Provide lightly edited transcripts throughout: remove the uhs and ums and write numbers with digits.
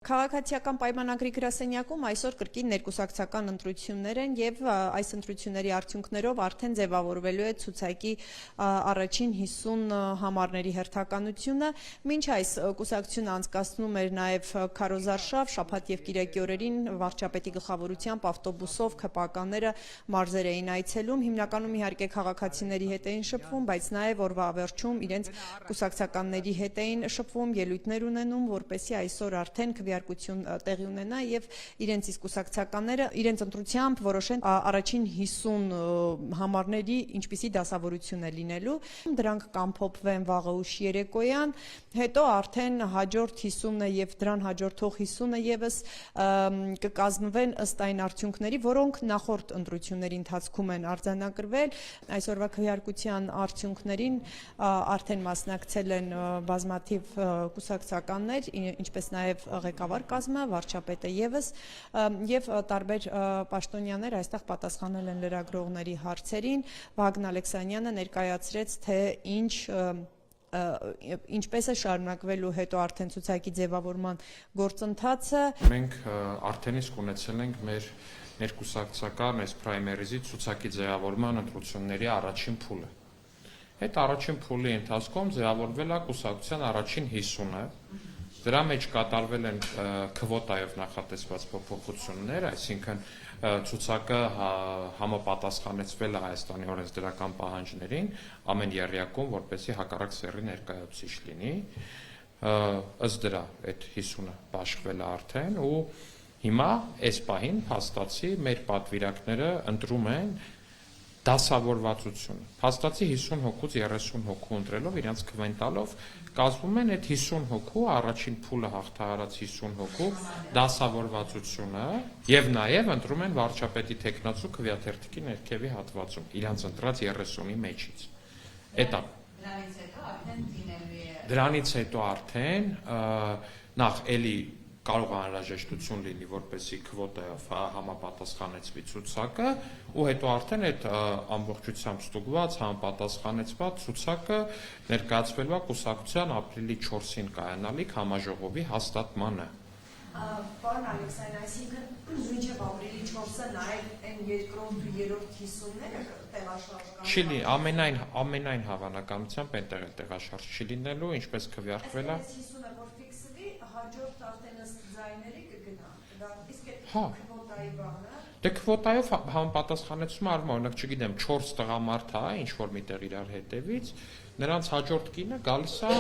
Քաղաքացիական պայմանագրի գրասենյակում այսօր կրկին ներկուսակցական ընտրություններ են եւ այս ընտրությունների արդյունքներով արդեն ձևավորվելու է ցուցակի առաջին 50 համարների հերթականությունը։ Մինչ այս կուսակցությունը անցկացնում էր նաեւ քարոզարշավ, շաբաթ եւ կիրակի օրերին վարչապետի գլխավորությամբ ավտոբուսով քպականները մարզեր էին այցելում, հիմնականում իհարկե քաղաքացիների հետ էին շփվում, բայց նաեւ օրվա վերջում իրենց կուսակցականների հետ էին շփվում, ելույթներ ունենում, որպեսզի այսօր արդեն քվեարկություն տեղի ունենա եւ իրենց իսկ կուսակցականները իրենց ընտրությամբ որոշեն առաջին 50 համարների ինչպիսի դասավորություն է լինելու։ Դրանք կամփոփվեն վաղը ուշ երեկոյան, հետո արդեն հաջորդ 50-ը եւ դրան հաջորդող 50-ը եւս կկազմվեն ըստ այն արդյունքների, որոնք նախորդ ընտրությունների ընթացքում են արձանագրվել։ Այսօրվա քվեարկության արդյունքներին արդեն մասնակցել են բազմաթիվ կուսակցականներ, ինչպես նաեւ ղեկավար կազմը, վարչապետը եւս եւ տարբեր պաշտոնյաներ այստեղ պատասխանել են լրագրողների հարցերին։ Վագն Ալեքսանյանը ներկայացրեց, թե ինչպես է շարունակվելու հետո արդեն ցուցակի ձևավորման գործընթացը։ Մենք արդեն իսկ ունեցել ենք մեր ներկուսակցական այս պրայմերիզի ցուցակի ձևավորման ընտրությունների առաջին փուլը։ Այդ առաջին փուլի ընթացքում ձևավորվել է կուսակցության առաջին 50-ը։ Դրա մեջ կատարվել են քվոտայով նախատեսված փոփոխություններ, այսինքն ցուցակը համապատասխանեցվել է Հայաստանի օրենսդրական պահանջներին ամեն եռյակում, որպեսզի հակառակ սեռի ներկայացուցիչ լինի։ Ըստ դրա այդ 50-ը բաշխվել է արդեն ու հիմա այս պահին փաստացի մեր պատվիրակները ընտրում են դասավորվածությունը։ Փաստացի 50 հոգուց 30 հոգու ընտրելով իրենց քվենտալով կազմում են այդ 50 հոգու առաջին փուլը հաղթահարած 50 հոգու դասավորվածությունը եւ նաեւ ընտրում են վարչապետի տեխնացու քվեաթերթիկի ներքևի հատվածում իրենց ընտրած 30-ի մեջից։ Էտա Դրանից հետո արդեն նախ էլի կարող է անհրաժեշտություն լինի, որպեսզի քվոտայով համապատասխանեցվի ցուցակը, ու հետո արդեն այդ ամբողջությամբ ստուգված համապատասխանեցված ցուցակը ներկայացվելու է կուսակցության ապրիլի 4-ին կայանալիք համաժողովի հաստատմանը։ Պարոն Ալեքսանյան, այսինքն մինչև ապրիլի 4-ը նաև այն երկրորդ ու երրորդ 50-ները տեղաշարժ չի լինի, ամենայն հավանականությամբ այնտեղ էլ տեղաշարժ չի լինելու, ինչպես քվեարկվել է։ Հաջորդ արդեն ըստ ձայների կգնա։ Իսկ այդ Հա։ քվոտայի բանը։ Դե քվոտայով համապատասխանեցումը արվում է, օրինակ չգիտեմ, 4 տղամարդ է, ինչ որ միտեղ իրար հետևից, նրանց հաջորդ կինը գալիս է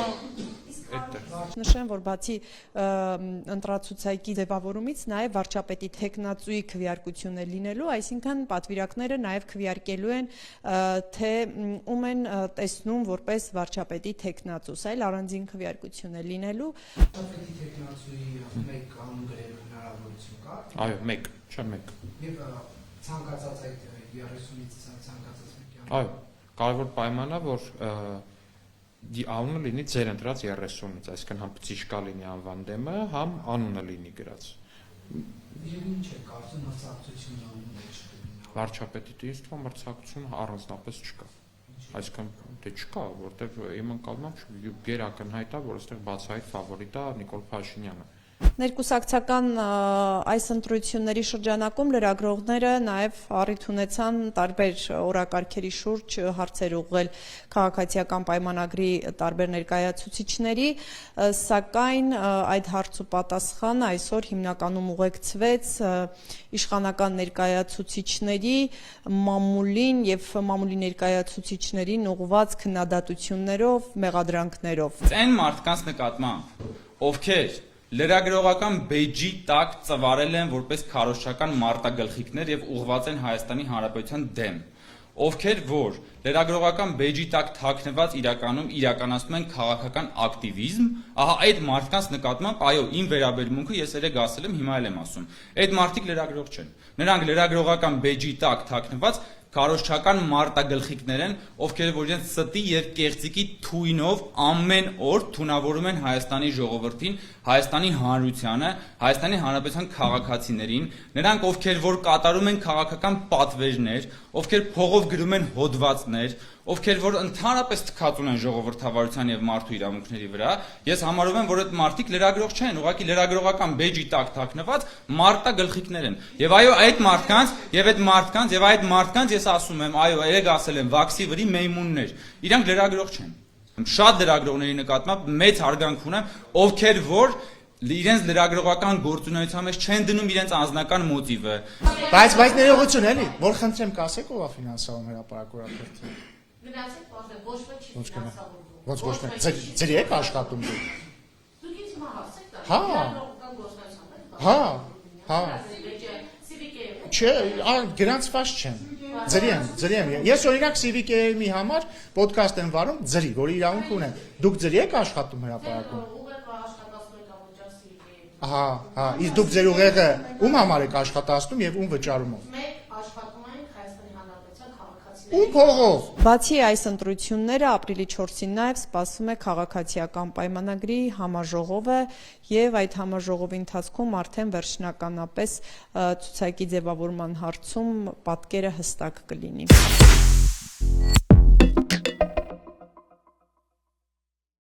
այդտեղ։ Նշեմ, որ բացի ընտրացուցակի ձևավորումից նաև վարչապետի տեխնացուի քվեարկություն է լինելու, այսինքն պատվիրակները նաև քվեարկելու են, թե ում են տեսնում որպես վարչապետի տեխնացու, սա էլ առանձին քվեարկություն է լինելու։ Վարչապետի տեխնացուի մեկ անուն գրելու հնարավորություն կա։ Այո, մեկ, չէ մեկ։ Եվ ցանկացած այդ 30-ից ցանկացած մեկի Այո, կարևոր պայմանն է, որ անունը լինի ձեր ընտրած 30-ից, այսինքն համ բժիշկա լինի անվան դեմը, համ անունը լինի գրած։ Եվ ինչ է կարծում մրցակցությունը մեջ։ Վարչապետի դիստում մրցակցությունը առանձնապես չկա։ Այսինքն դե չկա, որտեղ իմ ընկալմամբ գերակնհայտ է, որ այստեղ բացահայտ ֆավորիտ է Նիկոլ Փաշինյանը։ Ներկուսակցական այս ընտրությունների շրջանակում լրագրողները նաև առիթ ունեցան տարբեր օրակարգերի շուրջ հարցեր ուղղել քաղաքացիական պայմանագրի տարբեր ներկայացուցիչների, սակայն այդ հարց ու պատասխանը այսօր հիմնականում ուղեկցվեց իշխանական ներկայացուցիչների մամուլին եւ մամուլի ներկայացուցիչներին ուղղված քննադատություններով, մեղադրանքներով։ Այն մարդկանց նկատմամբ, ովքեր լրագրողական բեյջի տակ ծվարել են որպես քարոզչական մարտագլխիկներ եւ ուղղված են Հայաստանի Հանրապետության դեմ, ովքեր որ լրագրողական բեյջի տակ թաքնված իրականացնում են քաղաքական ակտիվիզմ, ահա այդ մարդկանց նկատմամբ, այո, իմ վերաբերմունքը ես երեք ասել եմ, հիմա էլ եմ ասում։ Այդ մարդիկ լրագրող չեն։ Նրանք լրագրողական բեյջի տակ թաքնված քարոզչական մարտագլխիկներ են, ովքեր որ իրենց ստի եւ կեղծիկի թույնով ամեն օր թունավորում են Հայաստանի ժողովրդին, Հայաստանի հանրությանը, Հայաստանի Հանրապետության քաղաքացիներին, նրանք ովքեր որ կատարում են քաղաքական պատվերներ, ովքեր փողով գրում են հոդվածներ, ովքեր որ ընդհանրապես թքած ունեն ժողովրդավարության եւ մարդու իրավունքների վրա, ես համարում եմ, որ այդ մարդիկ լրագրող չեն, ուղղակի լրագրողական բեյջի տակ թաքնված մարտագլխիկներ են։ Եվ այո, այդ մարդկանց ես ասում եմ, այո, երեք ասել եմ, վաքսի վրի մեյմուններ։ Իրանք լրագրող չեն։ Շատ լրագրողների նկատմամբ մեծ հարգանք ունեմ, ովքեր որ իրենց լրագրողական գործունեության մեջ չեն դնում իրենց անձնական մոտիվը։ Բայց ներողություն էլի, որ խնդրեմ կասեք ով է ֆինանսավորում հրապարակորակորդը։ Գնացեք պատմեք, ոչ ոք չի ֆինանսավորվում։ Ոչ մեկ, ձեր եք աշխատում դուք։ Դուք ինձ հիմա հարցեք դա։ Հա։ Լրագրողական գործունեությամբ եք։ Հա։ Չէ, գրանցված չեմ։ Ձրի եմ։ Ես օրինակ CVK-ի համար ոդկաստ եմ վարում ձրի, որ իրավունք ունեմ։ Դուք ձրի եք աշխատում հրապարակում։ Հա, իսկ դուք ձեր ուղեղը ում համար եք աշխատացնում եւ ում վճարումով։ Մենք աշխատում ենք Հայաստանի Հանրապետության քաղաքացիների։ Ում փողով։ Բացի այս ընտրությունները ապրիլի 4-ին նաև սպասվում է քաղաքացիական պայմանագրի համաժողովը եւ այդ համաժողովի ընթացքում արդեն վերջնականապես ցուցակի ձևավորման հարցում պատկերը հստակ կլինի։